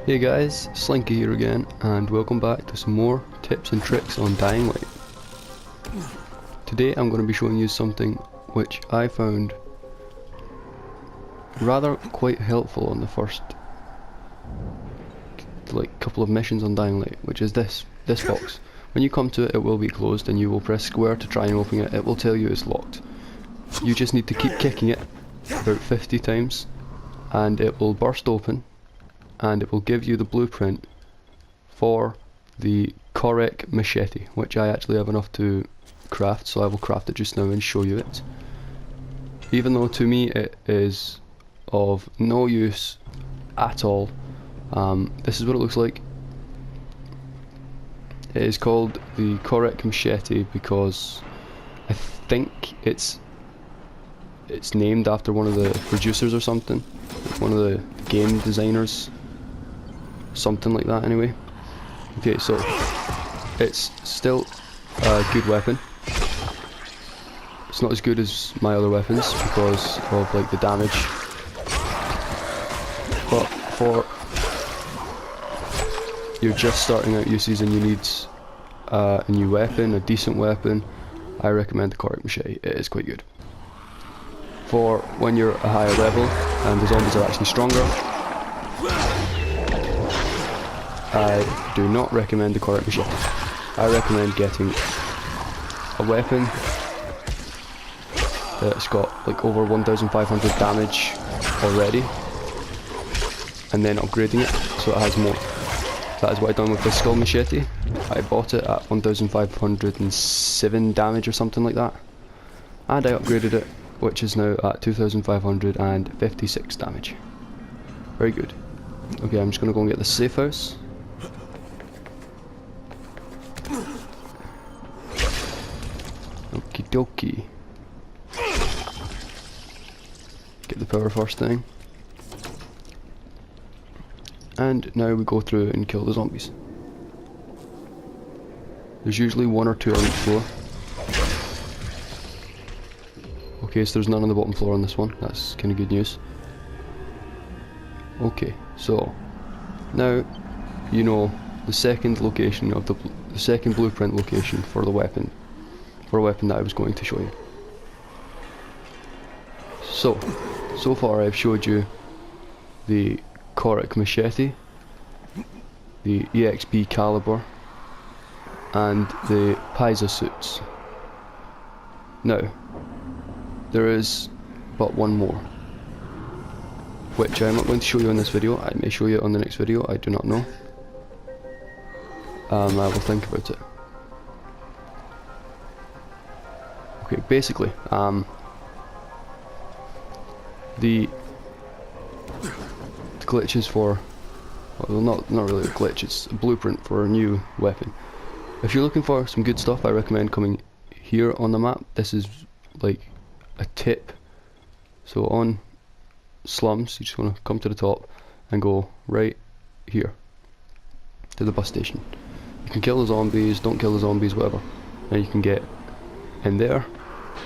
Hey guys, Slinky here again, and welcome back to some more tips and tricks on Dying Light. Today I'm going to be showing you something which I found rather quite helpful on the first couple of missions on Dying Light, which is this box. When you come to it, it will be closed and you will press square to try and open it. It will tell you it's locked. You just need to keep kicking it about 50 times and it will burst open, and it will give you the blueprint for the Korek machete, which I actually have enough to craft, so I will craft it just now and show you it. Even though to me it is of no use at all, this is what it looks like. It is called the Korek machete because I think it's named after one of the producers or something, one of the game designers. Something like that anyway. Okay, so it's still a good weapon. It's not as good as my other weapons because of like the damage, but for you're just starting out uses and you need a new weapon, a decent weapon, I recommend the Korek machete. It is quite good. For when you're a higher level and the zombies are actually stronger, I do not recommend the Korek machete. I recommend getting a weapon that's got like over 1500 damage already and then upgrading it so it has more. That is what I've done with the skull machete. I bought it at 1507 damage or something like that, and I upgraded it, which is now at 2556 damage. Very good. Okay, I'm just going to go and get the safe house. Okie dokie. Get the power first thing. And now we go through and kill the zombies. There's usually one or two on each floor. Okay, so there's none on the bottom floor on this one. That's kind of good news. Okay, so now you know the second location of the second blueprint location for the weapon. For a weapon that I was going to show you. So far I've showed you the Korek machete, the EXP caliber, and the Pisa suits. Now, there is but one more, which I'm not going to show you in this video. I may show you it on the next video, I do not know. I will think about it. Okay, basically, the glitch is for, well, not really a glitch, it's a blueprint for a new weapon. If you're looking for some good stuff, I recommend coming here on the map. This is like a tip. So on slums, you just want to come to the top and go right here to the bus station. You can kill the zombies, don't kill the zombies, whatever, and you can get in there,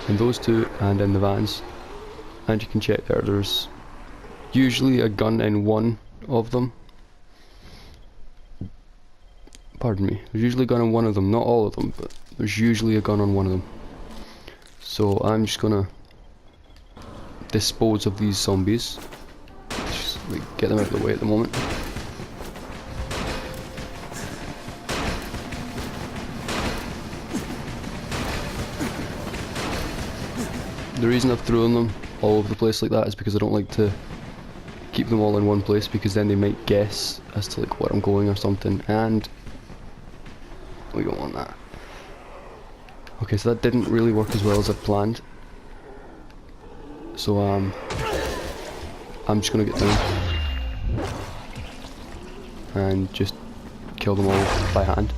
in those two, and in the vans, and you can check there. There's usually a gun in one of them. Pardon me. There's usually a gun in one of them, not all of them, but there's usually a gun on one of them. So I'm just gonna dispose of these zombies. Just like, get them out of the way at the moment. The reason I've thrown them all over the place like that is because I don't like to keep them all in one place, because then they might guess as to like where I'm going or something, and we don't want that. Okay, so that didn't really work as well as I planned. So I'm just gonna get down and just kill them all by hand.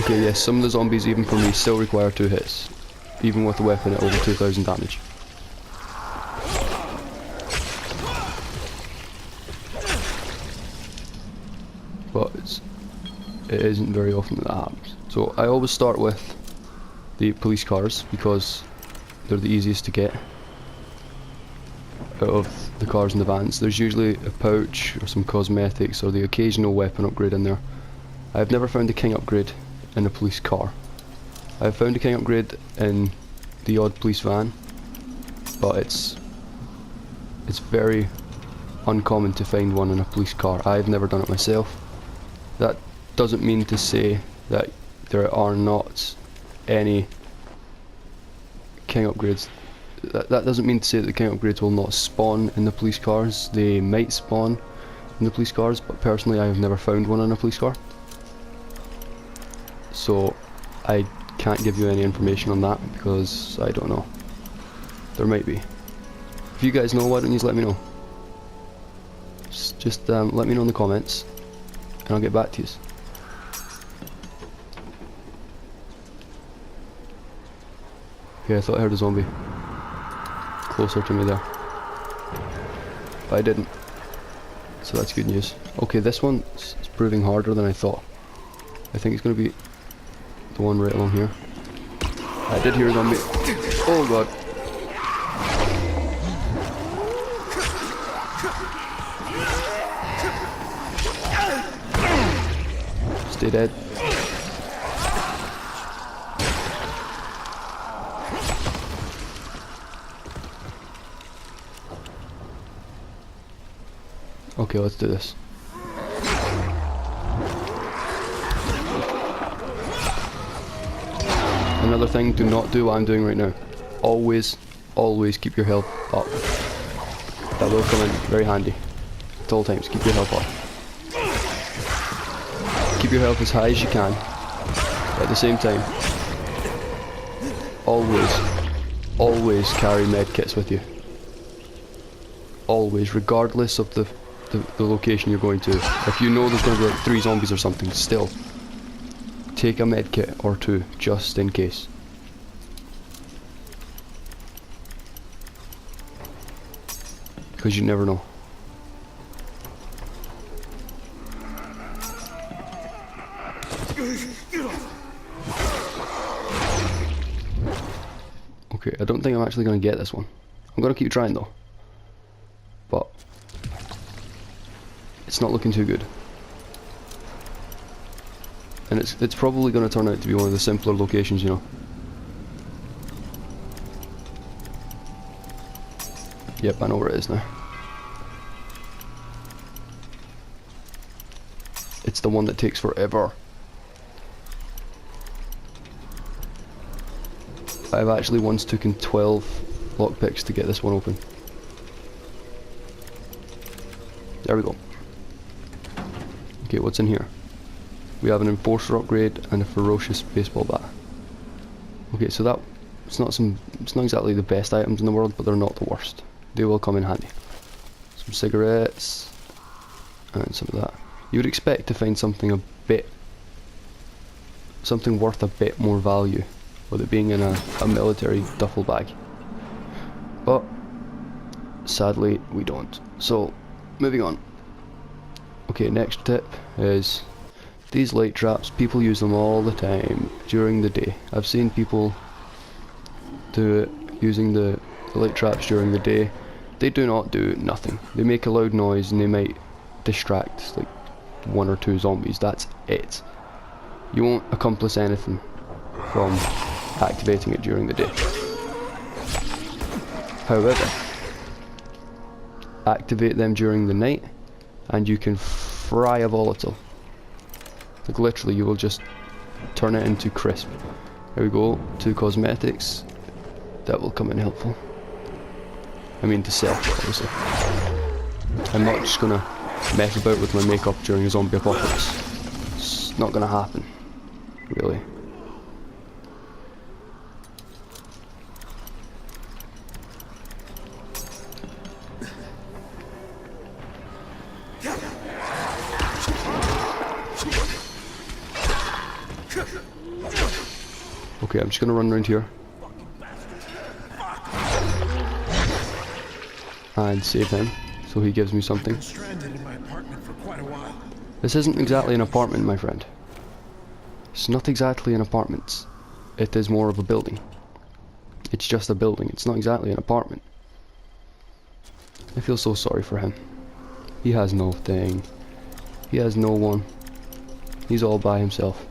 Okay, yes, some of the zombies, even for me, still require 2 hits, even with the weapon at over 2000 damage. But it isn't very often that happens. So I always start with the police cars because they're the easiest to get out of the cars and the vans. There's usually a pouch or some cosmetics or the occasional weapon upgrade in there. I've never found a king upgrade in a police car. I've found a king upgrade in the odd police van, but it's very uncommon to find one in a police car. I've never done it myself. That doesn't mean to say that there are not any king upgrades. That doesn't mean to say that the king upgrades will not spawn in the police cars. They might spawn in the police cars, but personally I have never found one in a police car. So I can't give you any information on that because I don't know. There might be. If you guys know, why don't you just let me know? Just let me know in the comments and I'll get back to you. Okay, I thought I heard a zombie closer to me there, but I didn't, so that's good news. Okay, this one is proving harder than I thought. I think it's going to be the one right along here. I did hear a zombie. Oh god. Stay dead. Okay, let's do this. Another thing, do not do what I'm doing right now. Always keep your health up. That will come in very handy. At all times, keep your health up. Keep your health as high as you can. But at the same time, always carry medkits with you. Always, regardless of the location you're going to. If you know there's going to be like 3 zombies or something, still take a medkit or 2 just in case. Because you never know. Okay, I don't think I'm actually going to get this one. I'm going to keep trying though. But it's not looking too good. And it's probably going to turn out to be one of the simpler locations, you know. Yep, I know where it is now. It's the one that takes forever. I've actually once taken 12 lockpicks to get this one open. There we go. Okay, what's in here? We have an enforcer upgrade and a ferocious baseball bat. Okay, so it's not exactly the best items in the world, but they're not the worst. They will come in handy. Some cigarettes and some of that. You would expect to find something worth a bit more value with it being in a military duffel bag. But sadly we don't. So moving on. Okay, next tip is these light traps. People use them all the time during the day. I've seen people do it using the light traps during the day. They do not do nothing. They make a loud noise and they might distract like 1 or 2 zombies. That's it. You won't accomplish anything from activating it during the day. However, activate them during the night and you can fry a volatile. Like literally, you will just turn it into crisp. There we go, 2 cosmetics. That will come in helpful. I mean to sell, obviously. I'm not just gonna mess about with my makeup during a zombie apocalypse. It's not gonna happen, really. Okay, I'm just gonna run around here and save him, so he gives me something. This isn't exactly an apartment, my friend. It's not exactly an apartment. it is more of a building. It's just a building, it's not exactly an apartment. I feel so sorry for him. He has no thing. He has no one. He's all by himself.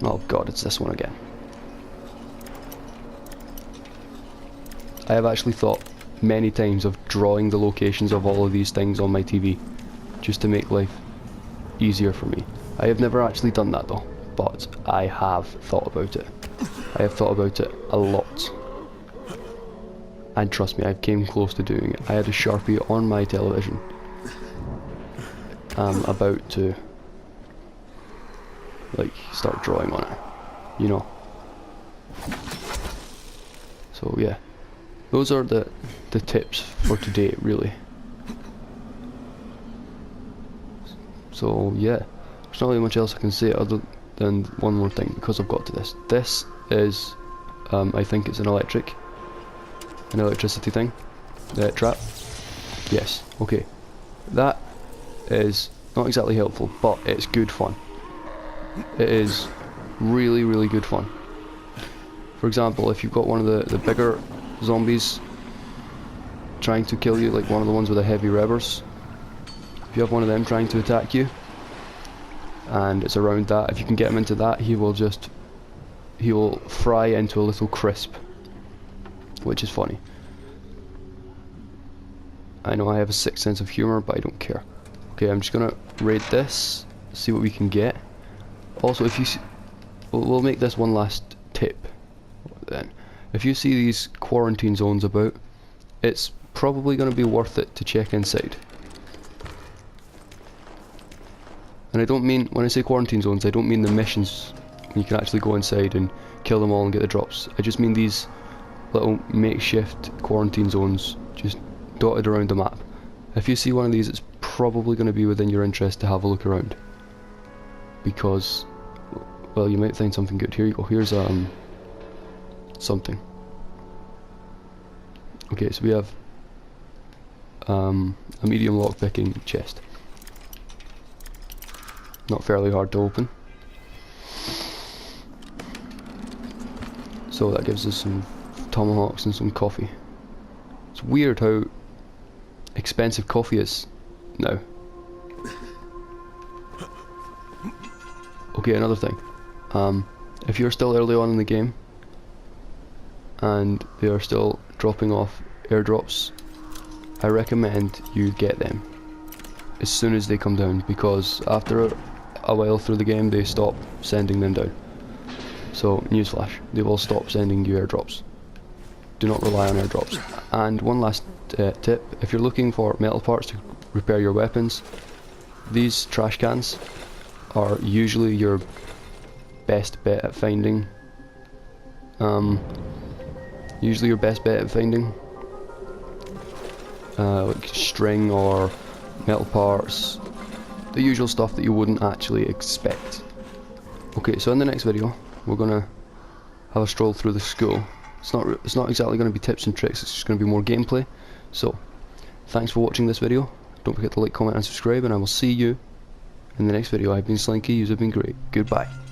Oh god, it's this one again. I have actually thought many times of drawing the locations of all of these things on my TV, just to make life easier for me. I have never actually done that though, but I have thought about it. I have thought about it a lot. And trust me, I came close to doing it. I had a Sharpie on my television. I'm about to like start drawing on it, you know. So yeah, those are the tips for today, really. So yeah, there's not really much else I can say other than one more thing, because I've got to this. This is, I think it's an electricity thing, trap. Yes, okay. That is not exactly helpful, but it's good fun. It is really, really good fun. For example, if you've got one of the bigger zombies trying to kill you, like one of the ones with the heavy revers, if you have one of them trying to attack you, and it's around that, if you can get him into that, he will fry into a little crisp, which is funny. I know I have a sick sense of humour, but I don't care. Okay, I'm just gonna raid this, see what we can get. Also, if you see, we'll make this one last tip then. If you see these quarantine zones about, it's probably going to be worth it to check inside. And I don't mean, when I say quarantine zones, I don't mean the missions when you can actually go inside and kill them all and get the drops. I just mean these little makeshift quarantine zones just dotted around the map. If you see one of these, it's probably going to be within your interest to have a look around, because, well, you might find something good. Here you go, here's something. Okay, so we have a medium lockpicking chest. Not fairly hard to open. So that gives us some tomahawks and some coffee. It's weird how expensive coffee is now. Okay, another thing. If you're still early on in the game and they are still dropping off airdrops, I recommend you get them as soon as they come down, because after a while through the game they stop sending them down. So, newsflash, they will stop sending you airdrops. Do not rely on airdrops. And one last tip, if you're looking for metal parts to repair your weapons, these trash cans are usually your best bet at finding. Like string or metal parts, the usual stuff that you wouldn't actually expect. Okay, so in the next video we're gonna have a stroll through the school. It's not exactly going to be tips and tricks, it's just going to be more gameplay. So thanks for watching this video. Don't forget to like, comment and subscribe, and I will see you in the next video. I've been Slinky, you've been great. Goodbye.